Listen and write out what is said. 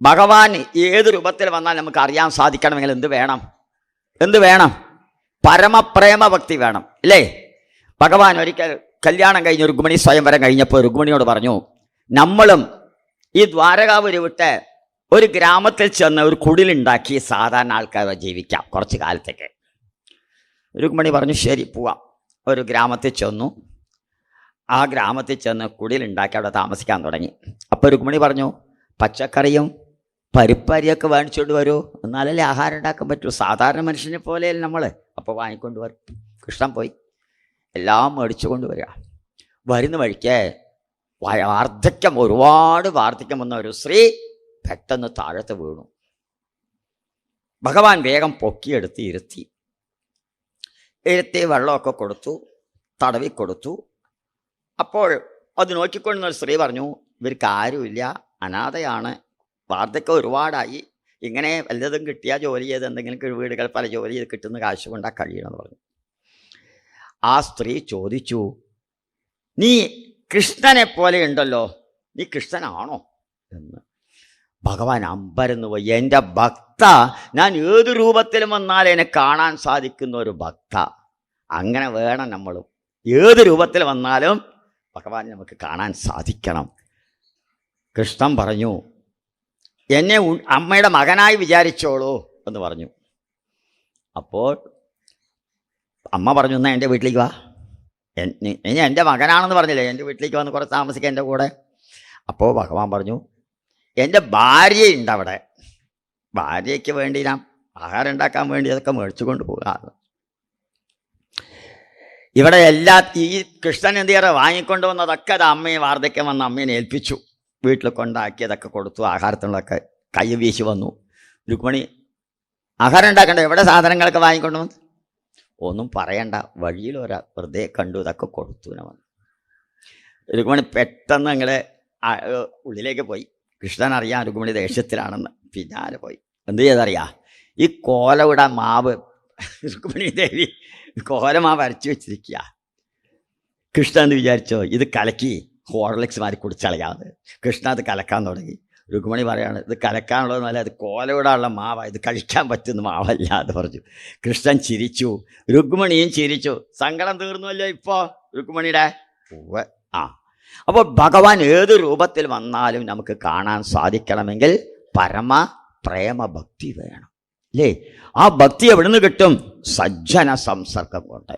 ഭഗവാൻ ഏത് രൂപത്തിൽ വന്നാൽ നമുക്ക് അറിയാൻ സാധിക്കണമെങ്കിൽ എന്ത് വേണം? പരമപ്രേമ ഭക്തി വേണം, അല്ലേ? ഭഗവാൻ ഒരിക്കൽ കല്യാണം കഴിഞ്ഞ് രുക്മിണി സ്വയംവരം കഴിഞ്ഞപ്പോൾ രുക്മിണിയോട് പറഞ്ഞു, നമ്മളും ഈ ദ്വാരകാപുരി വിട്ട് ഒരു ഗ്രാമത്തിൽ ചെന്ന് ഒരു കുടിലുണ്ടാക്കി സാധാരണ ആൾക്കാരെ ജീവിക്കാം കുറച്ച് കാലത്തേക്ക്. രുക്മിണി പറഞ്ഞു, ശരി പോവാം. ഒരു ഗ്രാമത്തിൽ ചെന്നു. ആ ഗ്രാമത്തിൽ ചെന്ന് കുടിലുണ്ടാക്കി അവിടെ താമസിക്കാൻ തുടങ്ങി. അപ്പോൾ രുക്മിണി പറഞ്ഞു, പച്ചക്കറിയും പരിപ്പരിയൊക്കെ വാങ്ങിച്ചുകൊണ്ട് വരൂ, എന്നാലല്ലേ ആഹാരം ഉണ്ടാക്കാൻ പറ്റൂ. സാധാരണ മനുഷ്യനെ പോലെയല്ല നമ്മൾ. അപ്പോൾ വാങ്ങിക്കൊണ്ട് വരും. കൃഷ്ണൻ പോയി എല്ലാം മേടിച്ചു കൊണ്ടുവരിക. വരുന്ന വഴിക്ക് ഒരുപാട് വാർദ്ധക്യം വന്ന ഒരു സ്ത്രീ പെട്ടെന്ന് താഴത്ത് വീണു. ഭഗവാൻ വേഗം പൊക്കിയെടുത്ത് ഇരുത്തി വെള്ളമൊക്കെ കൊടുത്തു, തടവി കൊടുത്തു. അപ്പോൾ അത് നോക്കിക്കൊണ്ടുന്ന സ്ത്രീ പറഞ്ഞു, ഇവർക്ക് ആരുമില്ല, അനാഥയാണ്, വാർദ്ധക്യം ഒരുപാടായി, ഇങ്ങനെ വല്ലതും കിട്ടിയാൽ ജോലി ചെയ്ത് എന്തെങ്കിലും വീടുകൾ പല ജോലി ചെയ്ത് കിട്ടുന്ന കാശ് കൊണ്ടാണ് കഴിയണമെന്ന് പറഞ്ഞു. ആ സ്ത്രീ ചോദിച്ചു, നീ കൃഷ്ണനെ പോലെ ഉണ്ടല്ലോ, നീ കൃഷ്ണനാണോ എന്ന്. ഭഗവാൻ അമ്പരന്ന് പോയി. എൻ്റെ ഭക്ത, ഞാൻ ഏത് രൂപത്തിലും വന്നാൽ എന്നെ കാണാൻ സാധിക്കുന്ന ഒരു ഭക്ത. അങ്ങനെ വേണം നമ്മളും. ഏത് രൂപത്തിൽ വന്നാലും ഭഗവാൻ നമുക്ക് കാണാൻ സാധിക്കണം. കൃഷ്ണൻ പറഞ്ഞു, എന്നെ അമ്മയുടെ മകനായി വിചാരിച്ചോളൂ എന്ന് പറഞ്ഞു. അപ്പോൾ അമ്മ പറഞ്ഞു, എന്നാൽ എൻ്റെ വീട്ടിലേക്ക് വാ, ഇനി എൻ്റെ മകനാണെന്ന് പറഞ്ഞില്ലേ, എൻ്റെ വീട്ടിലേക്ക് വന്ന് കുറച്ച് താമസിക്കുക എൻ്റെ കൂടെ. അപ്പോൾ ഭഗവാൻ പറഞ്ഞു, എൻ്റെ ഭാര്യയുണ്ട് അവിടെ, ഭാര്യയ്ക്ക് വേണ്ടി ഞാൻ ആഹാരം ഉണ്ടാക്കാൻ വേണ്ടി അതൊക്കെ മേടിച്ചു കൊണ്ട് പോകാറ്. ഇവിടെ ഈ കൃഷ്ണൻ എന്ത് ചെയ്യാറ്, വാങ്ങിക്കൊണ്ട് വന്നതൊക്കെ അത് അമ്മയെ വാർദ്ധക്യം വന്ന അമ്മേനെ ഏൽപ്പിച്ചു. വീട്ടിൽ കൊണ്ടാക്കിയതൊക്കെ കൊടുത്തു, ആഹാരത്തിനുള്ളതൊക്കെ കൈ വീശി വന്നു. രുക്മിണി, ആഹാരം ഉണ്ടാക്കണ്ട, എവിടെ സാധനങ്ങളൊക്കെ വാങ്ങിക്കൊണ്ട് വന്നു? ഒന്നും പറയണ്ട, വഴിയിൽ വെറുതെ കണ്ടു, ഇതൊക്കെ കൊടുത്തു വന്നു. രുക്മിണി പെട്ടെന്ന് ഞങ്ങളെ ഉള്ളിലേക്ക് പോയി. കൃഷ്ണൻ അറിയാം രുക്മിണി ദേഷ്യത്തിലാണെന്ന്. പിന്നാലെ പോയി എന്ത് ചെയ്തറിയാം, ഈ കോലവിടെ മാവ് രുക്മിണി ദേവി കോലമാവ് അരച്ചു വെച്ചിരിക്കുക. കൃഷ്ണൻ എന്ന് വിചാരിച്ചോ, ഇത് കലക്കി ഹോർലിക്സ് മാറി കുടിച്ചളയാതെ. കൃഷ്ണ അത് കലക്കാൻ തുടങ്ങി. രുക്മിണി പറയാണ്, ഇത് കലക്കാനുള്ളതെന്നല്ല, അത് കോലവിടാനുള്ള മാവാണ്, ഇത് കഴിക്കാൻ പറ്റുന്ന മാവല്ല എന്ന് പറഞ്ഞു. കൃഷ്ണൻ ചിരിച്ചു, രുക്മിണിയും ചിരിച്ചു. സങ്കടം തീർന്നുവല്ലോ ഇപ്പോൾ രുക്മിണിയുടെ. അപ്പോൾ ഭഗവാൻ ഏത് രൂപത്തിൽ വന്നാലും നമുക്ക് കാണാൻ സാധിക്കണമെങ്കിൽ പരമ പ്രേമ ഭക്തി വേണം, അല്ലേ? ആ ഭക്തി എവിടെ നിന്ന് കിട്ടും? സജ്ജന സംസർഗം കൊണ്ട്.